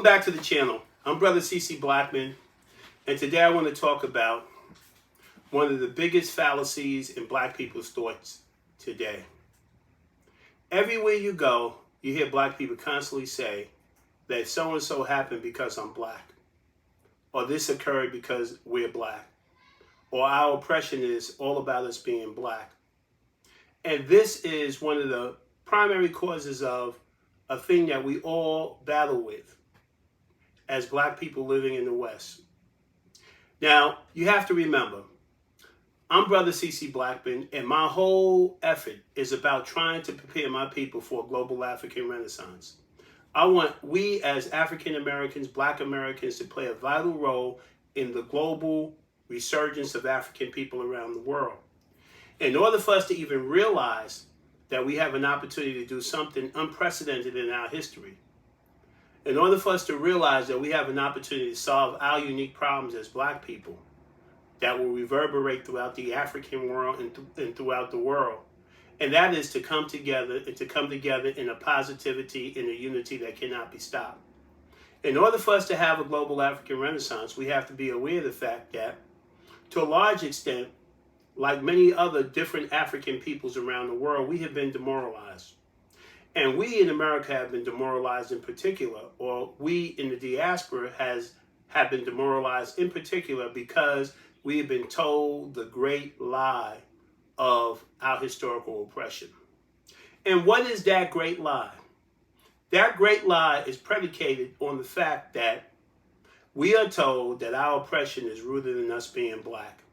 back to the channel. I'm Brother C.C. Blackman, and today I want to talk about one of the biggest fallacies in black people's thoughts today. Everywhere you go, you hear black people constantly say that so-and-so happened because I'm black, or this occurred because we're black, or our oppression is all about us being black. And this is one of the primary causes of a thing that we all battle with as black people living in the West. Now, you have to remember, I'm Brother C.C. Blackman, and my whole effort is about trying to prepare my people for a global African Renaissance. I want we as African Americans, black Americans, to play a vital role in the global resurgence of African people around the world. In order for us to even realize that we have an opportunity to do something unprecedented in our history, in order for us to realize that we have an opportunity to solve our unique problems as black people that will reverberate throughout the African world and throughout the world, and that is to come together in a positivity, in a unity that cannot be stopped. In order for us to have a global African Renaissance, we have to be aware of the fact that, to a large extent, like many other different African peoples around the world, we have been demoralized. And we in America have been demoralized in particular, or we in the diaspora have been demoralized in particular because we have been told the great lie of our historical oppression. And what is that great lie? That great lie is predicated on the fact that we are told that our oppression is rooted in us being black.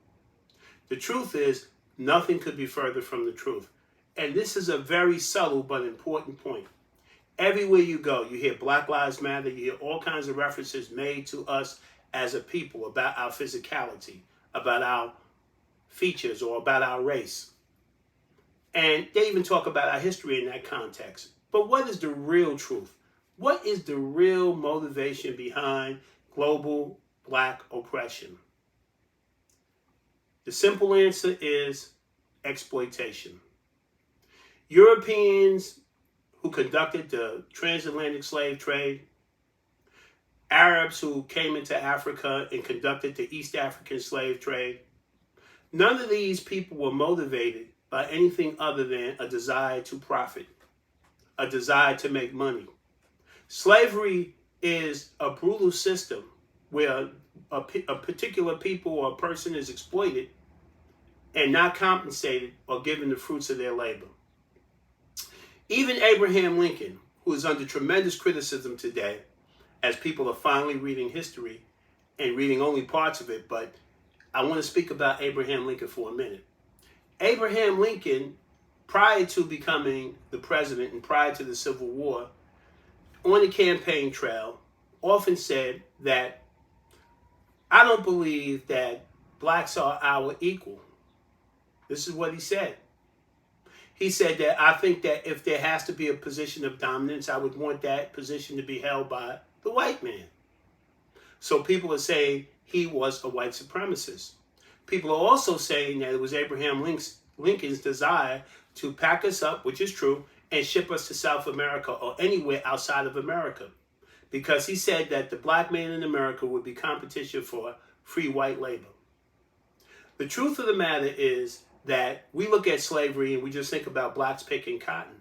The truth is, nothing could be further from the truth. And this is a very subtle but important point. Everywhere you go, you hear Black Lives Matter, you hear all kinds of references made to us as a people about our physicality, about our features, or about our race. And they even talk about our history in that context. But what is the real truth? What is the real motivation behind global black oppression? The simple answer is exploitation. Europeans who conducted the transatlantic slave trade, Arabs who came into Africa and conducted the East African slave trade, none of these people were motivated by anything other than a desire to profit, a desire to make money. Slavery is a brutal system where a particular people or a person is exploited and not compensated or given the fruits of their labor. Even Abraham Lincoln, who is under tremendous criticism today, as people are finally reading history and reading only parts of it, but I want to speak about Abraham Lincoln for a minute. Abraham Lincoln, prior to becoming the president and prior to the Civil War, on the campaign trail, often said that I don't believe that blacks are our equal. This is what he said. He said that I think that if there has to be a position of dominance, I would want that position to be held by the white man. So people are saying he was a white supremacist. People are also saying that it was Abraham Lincoln's desire to pack us up, which is true, and ship us to South America or anywhere outside of America. Because he said that the black man in America would be competition for free white labor. The truth of the matter is that we look at slavery and we just think about blacks picking cotton.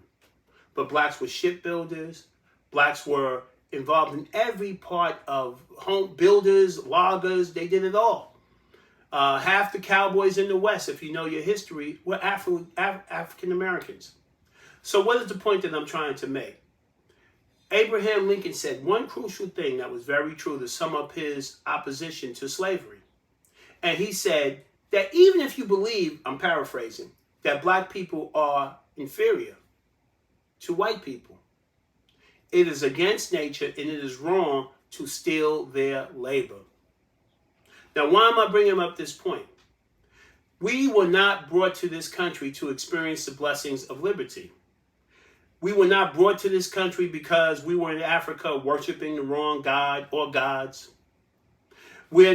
But blacks were shipbuilders. Blacks were involved in every part of home builders, loggers. They did it all. Half the cowboys in the West, if you know your history, were African Americans. So what is the point that I'm trying to make? Abraham Lincoln said one crucial thing that was very true to sum up his opposition to slavery. And he said that even if you believe, I'm paraphrasing, that black people are inferior to white people, it is against nature and it is wrong to steal their labor. Now, why am I bringing up this point? We were not brought to this country to experience the blessings of liberty. We were not brought to this country because we were in Africa worshiping the wrong god or gods. We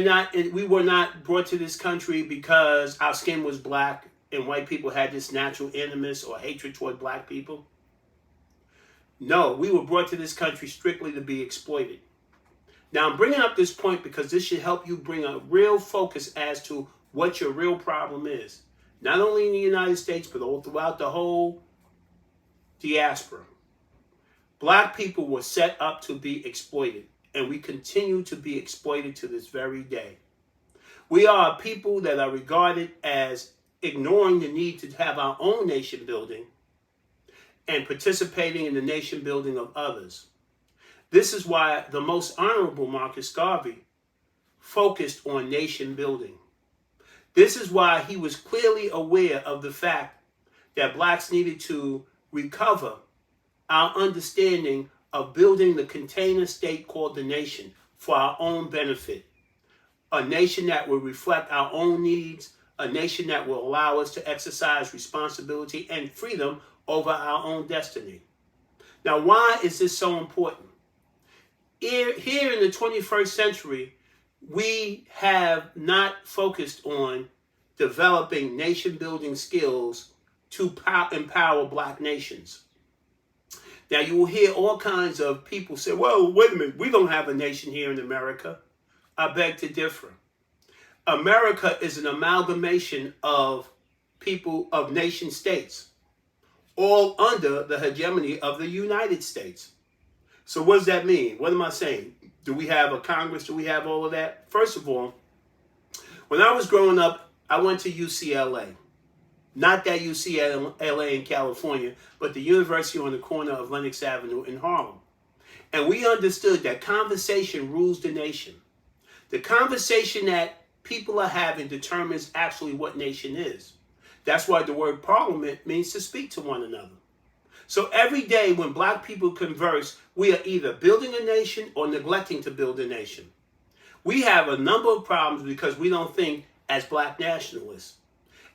were not brought to this country because our skin was black and white people had this natural animus or hatred toward black people. No, we were brought to this country strictly to be exploited. Now, I'm bringing up this point because this should help you bring a real focus as to what your real problem is. Not only in the United States, but all throughout the whole diaspora. Black people were set up to be exploited, and we continue to be exploited to this very day. We are a people that are regarded as ignoring the need to have our own nation building and participating in the nation building of others. This is why the most honorable Marcus Garvey focused on nation building. This is why he was clearly aware of the fact that blacks needed to recover our understanding of building the container state called the nation for our own benefit. A nation that will reflect our own needs, a nation that will allow us to exercise responsibility and freedom over our own destiny. Now, why is this so important? Here in the 21st century, we have not focused on developing nation-building skills to empower black nations. Now, you will hear all kinds of people say, well, wait a minute, we don't have a nation here in America. I beg to differ. America is an amalgamation of people, of nation states, all under the hegemony of the United States. So what does that mean? What am I saying? Do we have a Congress? Do we have all of that? First of all, when I was growing up, I went to UCLA. Not that UCLA in California, but the university on the corner of Lenox Avenue in Harlem. And we understood that conversation rules the nation. The conversation that people are having determines actually what nation is. That's why the word parliament means to speak to one another. So every day when black people converse, we are either building a nation or neglecting to build a nation. We have a number of problems because we don't think as black nationalists.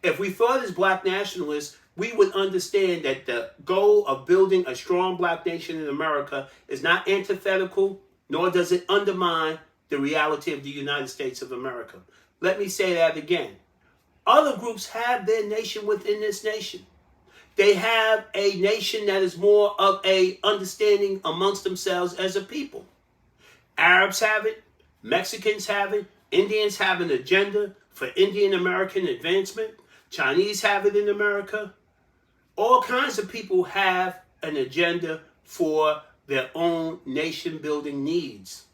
If we thought as black nationalists, we would understand that the goal of building a strong black nation in America is not antithetical, nor does it undermine the reality of the United States of America. Let me say that again. Other groups have their nation within this nation. They have a nation that is more of a understanding amongst themselves as a people. Arabs have it, Mexicans have it, Indians have an agenda for Indian American advancement, Chinese have it in America. All kinds of people have an agenda for their own nation building needs.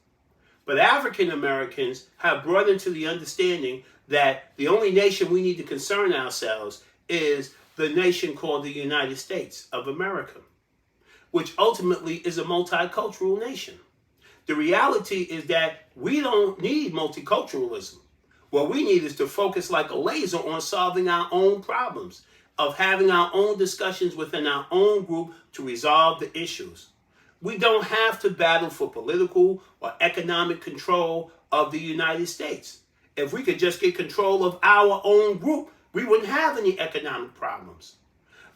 But African Americans have brought into the understanding that the only nation we need to concern ourselves is the nation called the United States of America, which ultimately is a multicultural nation. The reality is that we don't need multiculturalism. What we need is to focus like a laser on solving our own problems, of having our own discussions within our own group to resolve the issues. We don't have to battle for political or economic control of the United States. If we could just get control of our own group, we wouldn't have any economic problems.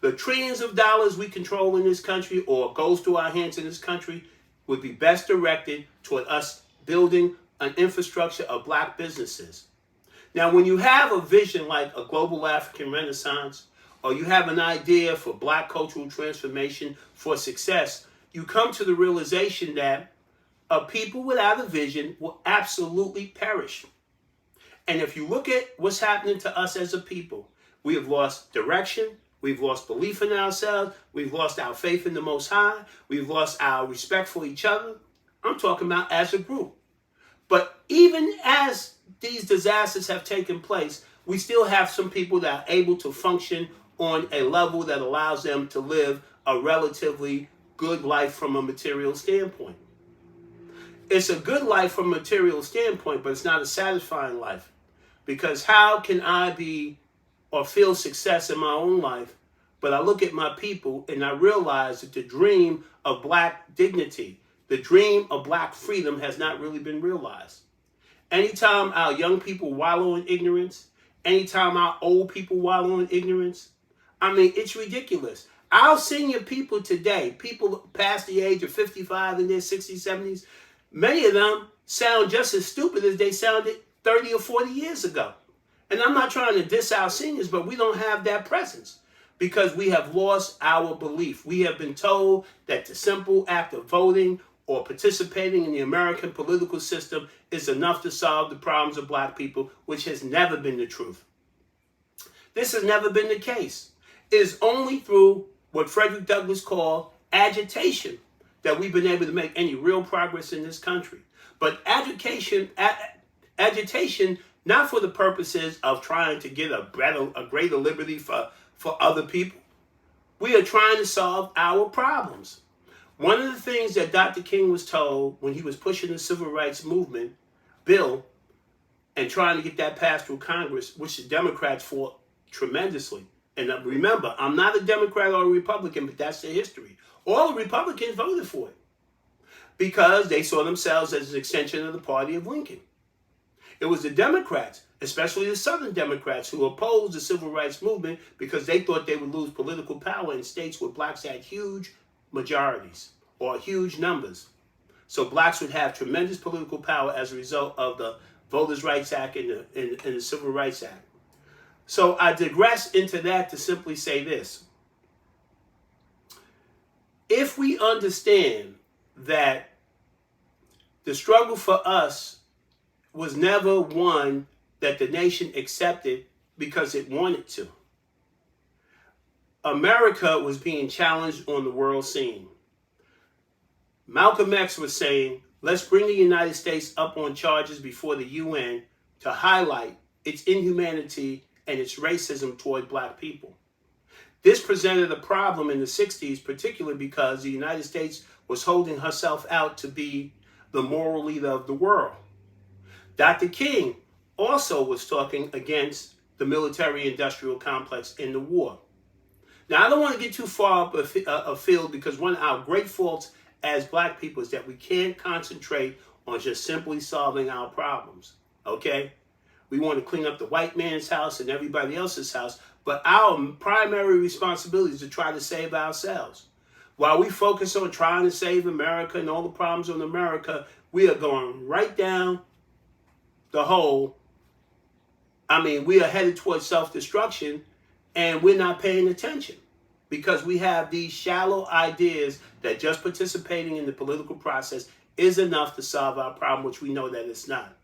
The trillions of dollars we control in this country or goes through our hands in this country would be best directed toward us building an infrastructure of black businesses. Now, when you have a vision like a global African Renaissance, or you have an idea for black cultural transformation for success, you come to the realization that a people without a vision will absolutely perish. And if you look at what's happening to us as a people, we have lost direction, we've lost belief in ourselves, we've lost our faith in the Most High, we've lost our respect for each other. I'm talking about as a group. But even as these disasters have taken place, we still have some people that are able to function on a level that allows them to live a relatively good life from a material standpoint. It's a good life from a material standpoint, but it's not a satisfying life. Because how can I be or feel success in my own life, but I look at my people and I realize that the dream of black dignity, the dream of black freedom has not really been realized. Anytime our young people wallow in ignorance, anytime our old people wallow in ignorance, I mean, it's ridiculous. Our senior people today, people past the age of 55 in their 60s, 70s, many of them sound just as stupid as they sounded 30 or 40 years ago. And I'm not trying to diss our seniors, but we don't have that presence because we have lost our belief. We have been told that the simple act of voting or participating in the American political system is enough to solve the problems of black people, which has never been the truth. This has never been the case. It is only through what Frederick Douglass called agitation that we've been able to make any real progress in this country. But agitation not for the purposes of trying to get a greater liberty for other people. We are trying to solve our problems. One of the things that Dr. King was told when he was pushing the civil rights movement bill and trying to get that passed through Congress, which the Democrats fought tremendously. And remember, I'm not a Democrat or a Republican, but that's the history. All the Republicans voted for it because they saw themselves as an extension of the party of Lincoln. It was the Democrats, especially the Southern Democrats, who opposed the civil rights movement because they thought they would lose political power in states where blacks had huge majorities or huge numbers. So blacks would have tremendous political power as a result of the Voters' Rights Act and the Civil Rights Act. So I digress into that to simply say this. If we understand that the struggle for us was never one that the nation accepted because it wanted to. America was being challenged on the world scene. Malcolm X was saying, let's bring the United States up on charges before the UN to highlight its inhumanity and its racism toward black people. This presented a problem in the 60s, particularly because the United States was holding herself out to be the moral leader of the world. Dr. King also was talking against the military-industrial complex in the war. Now, I don't want to get too far up afield because one of our great faults as black people is that we can't concentrate on just simply solving our problems, okay? We want to clean up the white man's house and everybody else's house, but our primary responsibility is to try to save ourselves. While we focus on trying to save America and all the problems in America, we are going right down the hole. I mean, we are headed towards self-destruction and we're not paying attention because we have these shallow ideas that just participating in the political process is enough to solve our problem, which we know that it's not.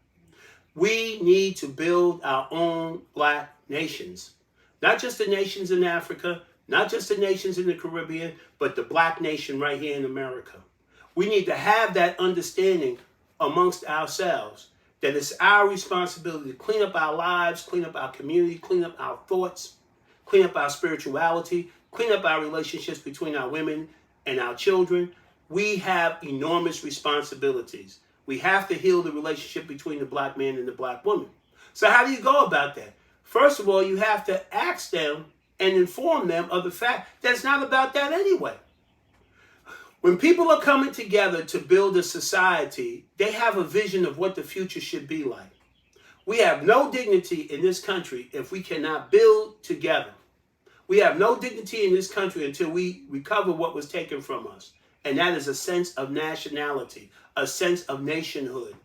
We need to build our own black nations, not just the nations in Africa, not just the nations in the Caribbean, but the black nation right here in America. We need to have that understanding amongst ourselves that it's our responsibility to clean up our lives, clean up our community, clean up our thoughts, clean up our spirituality, clean up our relationships between our women and our children. We have enormous responsibilities. We have to heal the relationship between the black man and the black woman. So how do you go about that? First of all, you have to ask them and inform them of the fact that it's not about that anyway. When people are coming together to build a society, they have a vision of what the future should be like. We have no dignity in this country if we cannot build together. We have no dignity in this country until we recover what was taken from us. And that is a sense of nationality, a sense of nationhood.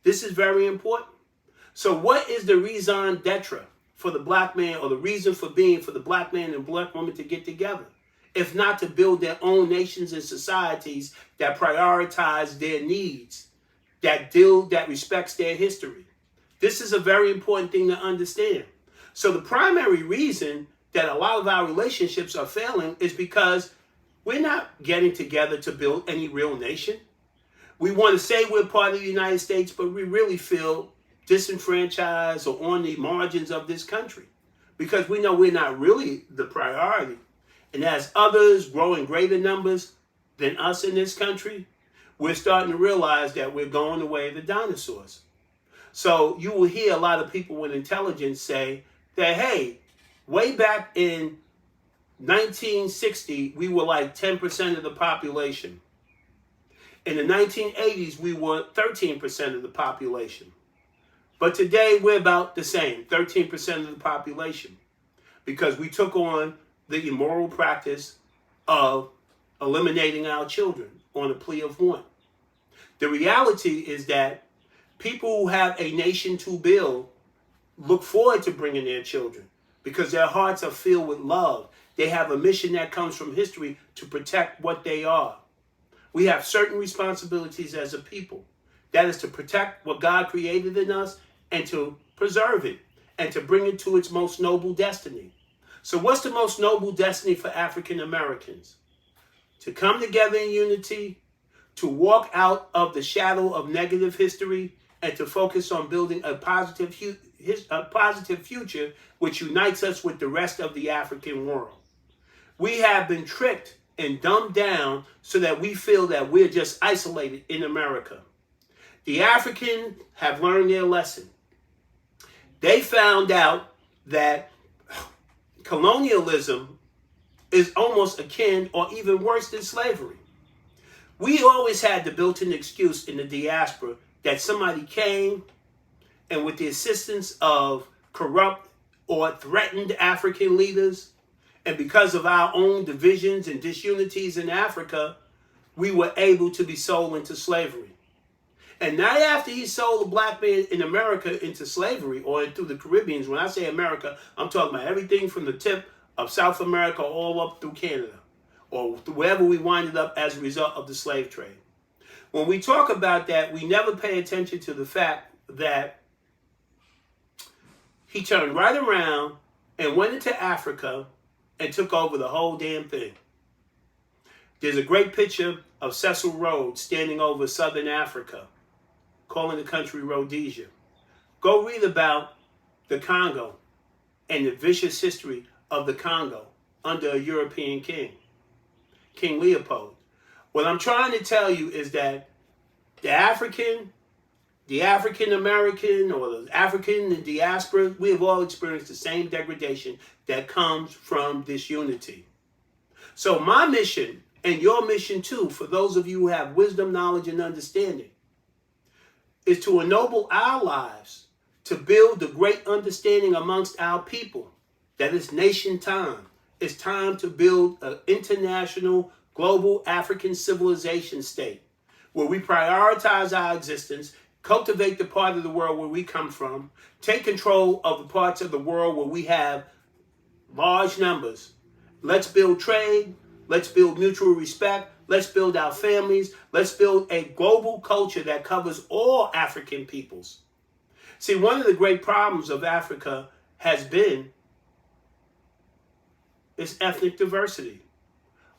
This is very important. So what is the raison d'etre for the black man, or the reason for being for the black man and black woman to get together? If not to build their own nations and societies that prioritize their needs, that respects their history. This is a very important thing to understand. So the primary reason that a lot of our relationships are failing is because we're not getting together to build any real nation. We want to say we're part of the United States, but we really feel disenfranchised or on the margins of this country because we know we're not really the priority. And as others grow in greater numbers than us in this country, we're starting to realize that we're going the way of the dinosaurs. So you will hear a lot of people with intelligence say that, hey, way back in 1960, we were like 10% of the population. In the 1980s, we were 13% of the population. But today, we're about the same, 13% of the population, because we took on the immoral practice of eliminating our children on a plea of want. The reality is that people who have a nation to build look forward to bringing their children because their hearts are filled with love. They have a mission that comes from history to protect what they are. we have certain responsibilities as a people. That is to protect what God created in us and to preserve it and to bring it to its most noble destiny. So what's the most noble destiny for African Americans? To come together in unity, to walk out of the shadow of negative history, and to focus on building a positive future which unites us with the rest of the African world. We have been tricked and dumbed down so that we feel that we're just isolated in America. The Africans have learned their lesson. They found out that colonialism is almost akin or even worse than slavery. We always had the built-in excuse in the diaspora that somebody came and with the assistance of corrupt or threatened African leaders, and because of our own divisions and disunities in Africa, we were able to be sold into slavery. And not after he sold a black man in America into slavery or through the Caribbean. When I say America, I'm talking about everything from the tip of South America all up through Canada or wherever we winded up as a result of the slave trade. When we talk about that, we never pay attention to the fact that he turned right around and went into Africa and took over the whole damn thing. There's a great picture of Cecil Rhodes standing over southern Africa, calling the country Rhodesia. Go read about the Congo and the vicious history of the Congo under a European king, King Leopold. What I'm trying to tell you is that the African American, or the African in diaspora, we have all experienced the same degradation that comes from disunity. So my mission, and your mission too, for those of you who have wisdom, knowledge, and understanding, is to ennoble our lives, to build the great understanding amongst our people that it's nation time. It's time to build an international, global African civilization state where we prioritize our existence, cultivate the part of the world where we come from, take control of the parts of the world where we have large numbers. Let's build trade. Let's build mutual respect. Let's build our families. Let's build a global culture that covers all African peoples. See, one of the great problems of Africa has been its ethnic diversity.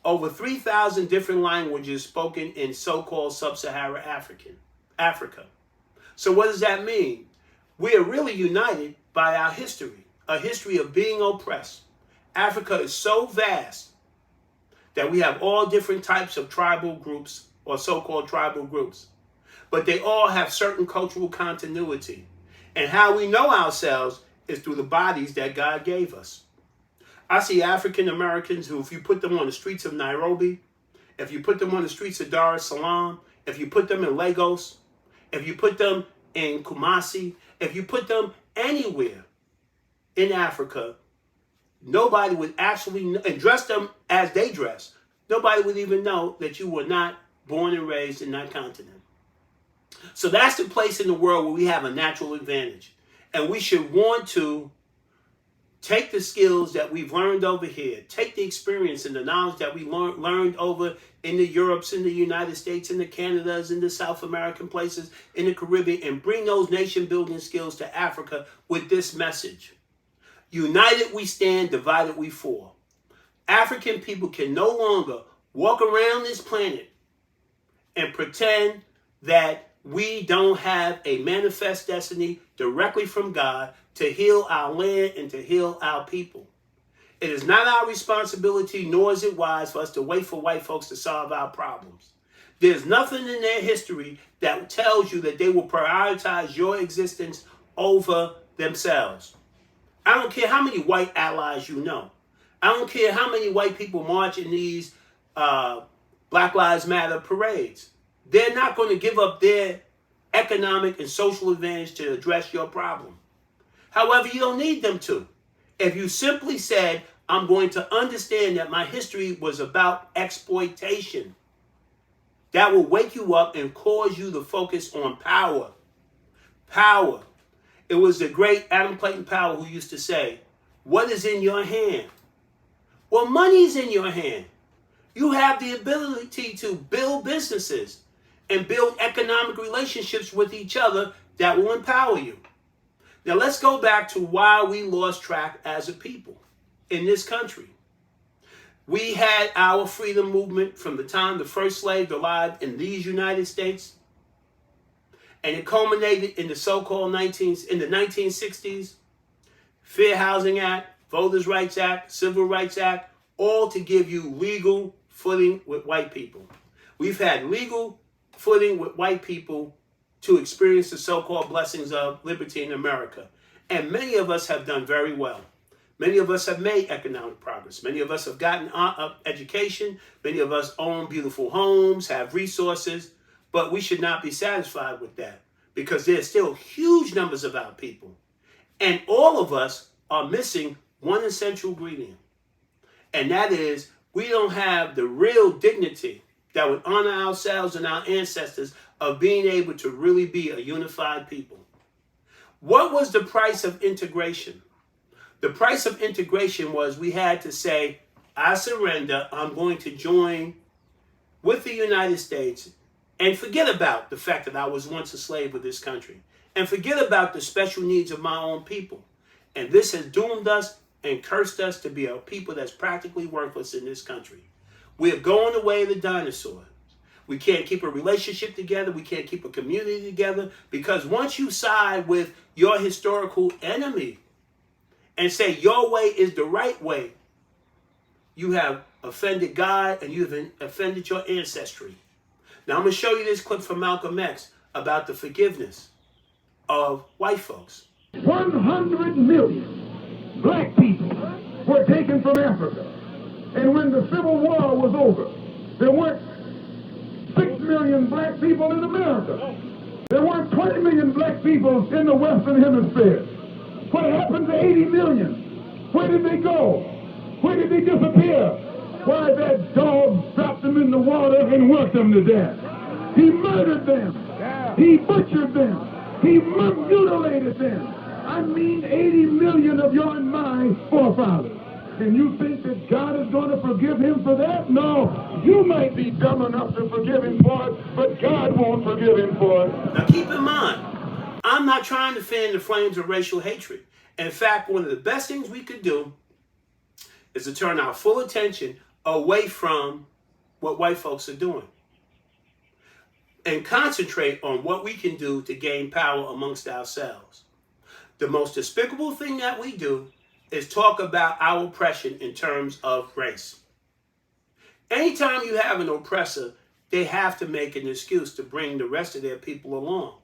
Over 3,000 different languages spoken in so-called sub-Saharan Africa. So what does that mean? We are really united by our history, a history of being oppressed. Africa is so vast that we have all different types of tribal groups or so-called tribal groups. But they all have certain cultural continuity. And how we know ourselves is through the bodies that God gave us. I see African Americans who, if you put them on the streets of Nairobi, if you put them on the streets of Dar es Salaam, if you put them in Lagos, if you put them in Kumasi, if you put them anywhere in Africa, nobody would actually, and dress them as they dress, nobody would even know that you were not born and raised in that continent. So that's the place in the world where we have a natural advantage. And we should want to take the skills that we've learned over here, take the experience and the knowledge that we learned over in the Europes, in the United States, in the Canadas, in the South American places, in the Caribbean, and bring those nation-building skills to Africa with this message. United we stand, divided we fall. African people can no longer walk around this planet and pretend that we don't have a manifest destiny directly from God to heal our land and to heal our people. It is not our responsibility, nor is it wise for us to wait for white folks to solve our problems. There's nothing in their history that tells you that they will prioritize your existence over themselves. I don't care how many white allies you know. I don't care how many white people march in these Black Lives Matter parades. They're not going to give up their economic and social advantage to address your problem. However, you don't need them to. If you simply said, I'm going to understand that my history was about exploitation, that will wake you up and cause you to focus on power. Power. It was the great Adam Clayton Powell who used to say, what is in your hand? Well, money is in your hand. You have the ability to build businesses and build economic relationships with each other that will empower you. Now let's go back to why we lost track as a people in this country. We had our freedom movement from the time the first slave arrived in these United States, and it culminated in the so-called in the 1960s, Fair Housing Act, Voters' Rights Act, Civil Rights Act, all to give you legal footing with white people. We've had legal footing with white people to experience the so-called blessings of liberty in America. And many of us have done very well. Many of us have made economic progress. Many of us have gotten education. Many of us own beautiful homes, have resources. But we should not be satisfied with that, because there's still huge numbers of our people. And all of us are missing one essential ingredient. And that is, we don't have the real dignity that would honor ourselves and our ancestors of being able to really be a unified people. What was the price of integration? The price of integration was we had to say, I surrender, I'm going to join with the United States and forget about the fact that I was once a slave of this country and forget about the special needs of my own people. And this has doomed us and cursed us to be a people that's practically worthless in this country. We're going the way of the dinosaurs. We can't keep a relationship together. We can't keep a community together, because once you side with your historical enemy and say your way is the right way, you have offended God and you've offended your ancestry. Now I'm going to show you this clip from Malcolm X about the forgiveness of white folks. 100 million black people were taken from Africa. And when the Civil War was over, there weren't 6 million black people in America. There weren't 20 million black people in the Western Hemisphere. What happened to 80 million? Where did they go? Where did they disappear? Why, that dog dropped them in the water and worked them to death. He murdered them. He butchered them. He mutilated them. I mean 80 million of your and my forefathers. And you think that God is going to forgive him for that? No. You might be dumb enough to forgive him for it, but God won't forgive him for it. Now keep in mind, I'm not trying to fan the flames of racial hatred. In fact, one of the best things we could do is to turn our full attention away from what white folks are doing and concentrate on what we can do to gain power amongst ourselves. The most despicable thing that we do is talk about our oppression in terms of race. Anytime you have an oppressor, they have to make an excuse to bring the rest of their people along.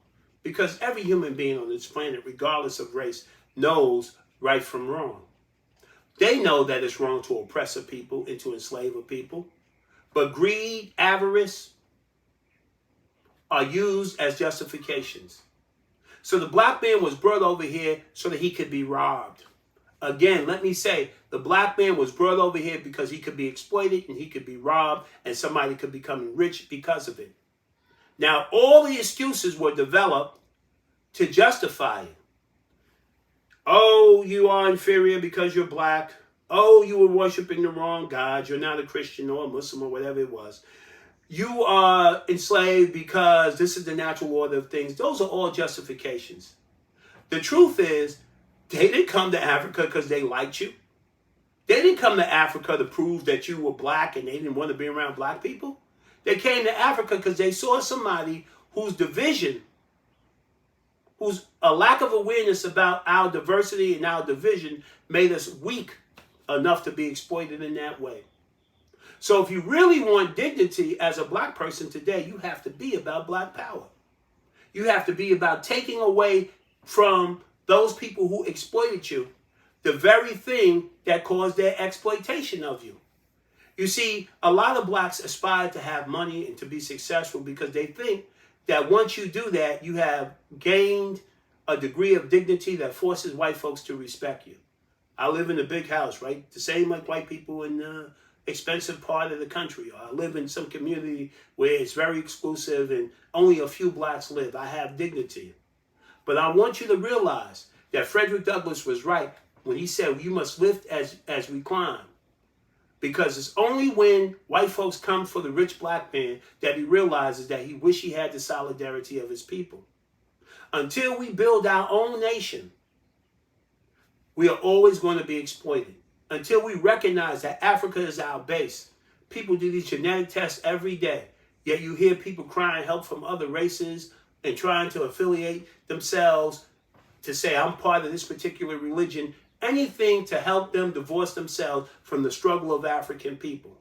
Because every human being on this planet, regardless of race, knows right from wrong. They know that it's wrong to oppress a people and to enslave a people. But greed, avarice are used as justifications. So the black man was brought over here so that he could be robbed. Again, let me say, the black man was brought over here because he could be exploited and he could be robbed and somebody could become rich because of it. Now, all the excuses were developed to justify it. Oh, you are inferior because you're black. Oh, you were worshiping the wrong God. You're not a Christian or a Muslim or whatever it was. You are enslaved because this is the natural order of things. Those are all justifications. The truth is, they didn't come to Africa because they liked you. They didn't come to Africa to prove that you were black and they didn't want to be around black people. They came to Africa because they saw somebody whose division, whose a lack of awareness about our diversity and our division made us weak enough to be exploited in that way. So if you really want dignity as a black person today, you have to be about black power. You have to be about taking away from those people who exploited you the very thing that caused their exploitation of you. You see, a lot of blacks aspire to have money and to be successful because they think that once you do that, you have gained a degree of dignity that forces white folks to respect you. I live in a big house, right? The same like white people in the expensive part of the country. I live in some community where it's very exclusive and only a few blacks live. I have dignity. But I want you to realize that Frederick Douglass was right when he said, you must lift as we climb. Because it's only when white folks come for the rich black man that he realizes that he wish he had the solidarity of his people. Until we build our own nation, we are always going to be exploited. Until we recognize that Africa is our base. People do these genetic tests every day. Yet you hear people crying help from other races and trying to affiliate themselves to say, I'm part of this particular religion. Anything to help them divorce themselves from the struggle of African people.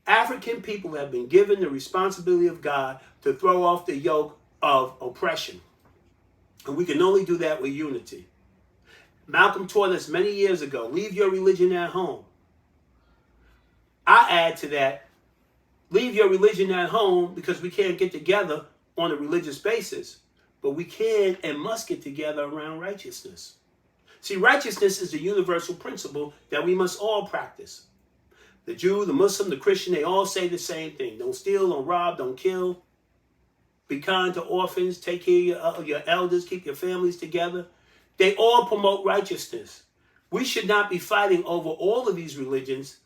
African people have been given the responsibility of God to throw off the yoke of oppression. And we can only do that with unity. Malcolm taught us many years ago, leave your religion at home. I add to that, leave your religion at home because we can't get together on a religious basis. But we can and must get together around righteousness. See, righteousness is a universal principle that we must all practice. The Jew, the Muslim, the Christian, they all say the same thing. Don't steal, don't rob, don't kill. Be kind to orphans, take care of your elders, keep your families together. They all promote righteousness. We should not be fighting over all of these religions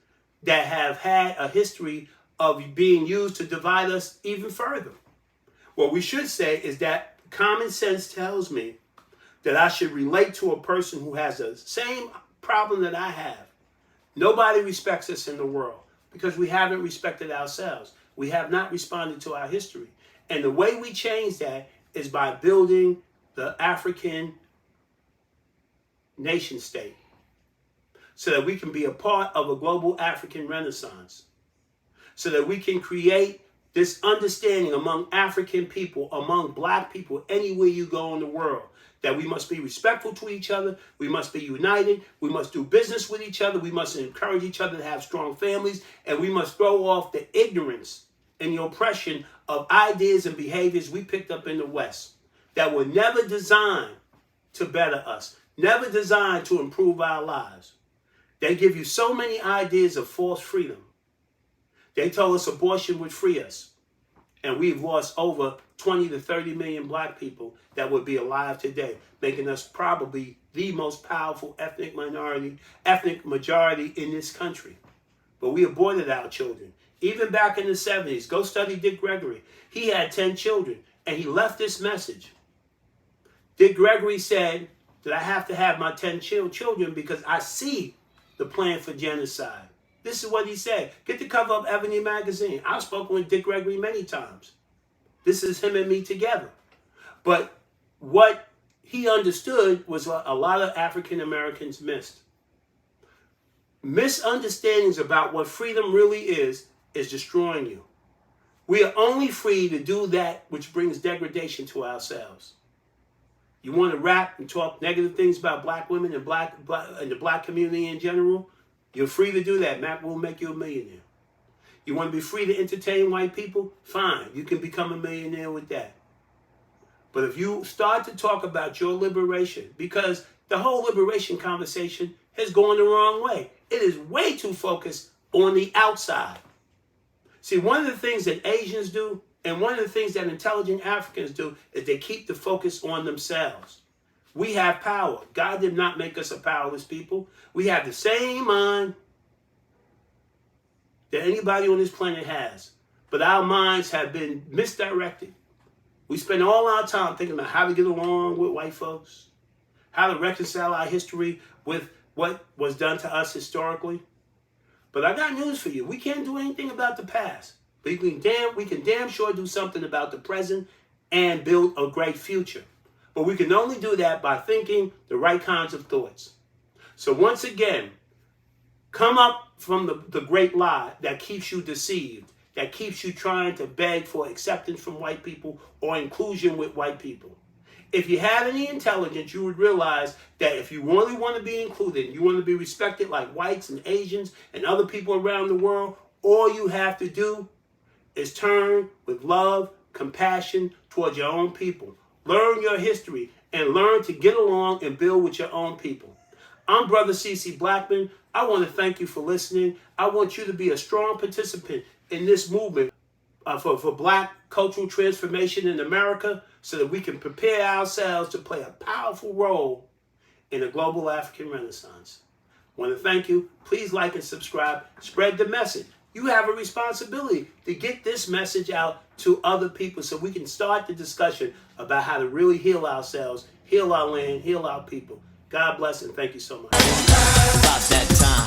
that have had a history of being used to divide us even further. What we should say is that common sense tells me that I should relate to a person who has the same problem that I have. Nobody respects us in the world because we haven't respected ourselves. We have not responded to our history. And the way we change that is by building the African nation state so that we can be a part of a global African renaissance, so that we can create this understanding among African people, among black people, anywhere you go in the world, that we must be respectful to each other, we must be united, we must do business with each other, we must encourage each other to have strong families, and we must throw off the ignorance and the oppression of ideas and behaviors we picked up in the West that were never designed to better us, never designed to improve our lives. They give you so many ideas of false freedom. They told us abortion would free us. And we've lost over 20 to 30 million black people that would be alive today, making us probably the most powerful ethnic majority in this country. But we aborted our children. Even back in the 70s, go study Dick Gregory. He had 10 children, and he left this message. Dick Gregory said that I have to have my 10 children because I see the plan for genocide. This is what he said. Get the cover of Ebony magazine. I've spoken with Dick Gregory many times. This is him and me together. But what he understood was what a lot of African Americans missed. Misunderstandings about what freedom really is destroying you. We are only free to do that which brings degradation to ourselves. You want to rap and talk negative things about black women and the black community in general? You're free to do that. Mac will make you a millionaire. You want to be free to entertain white people? Fine. You can become a millionaire with that. But if you start to talk about your liberation, because the whole liberation conversation has gone the wrong way. It is way too focused on the outside. See, one of the things that Asians do, and one of the things that intelligent Africans do, is they keep the focus on themselves. We have power. God did not make us a powerless people. We have the same mind that anybody on this planet has. But our minds have been misdirected. We spend all our time thinking about how to get along with white folks, how to reconcile our history with what was done to us historically. But I got news for you. We can't do anything about the past. But we can damn sure do something about the present and build a great future. But we can only do that by thinking the right kinds of thoughts. So once again, come up from the great lie that keeps you deceived, that keeps you trying to beg for acceptance from white people or inclusion with white people. If you had any intelligence, you would realize that if you really want to be included, you want to be respected like whites and Asians and other people around the world, all you have to do is turn with love, compassion towards your own people. Learn your history and learn to get along and build with your own people. I'm Brother C.C. Blackman. I want to thank you for listening. I want you to be a strong participant in this movement for black cultural transformation in America so that we can prepare ourselves to play a powerful role in a global African Renaissance. Want to thank you. Please like and subscribe. Spread the message. You have a responsibility to get this message out to other people so we can start the discussion about how to really heal ourselves, heal our land, heal our people. God bless and thank you so much. About that time.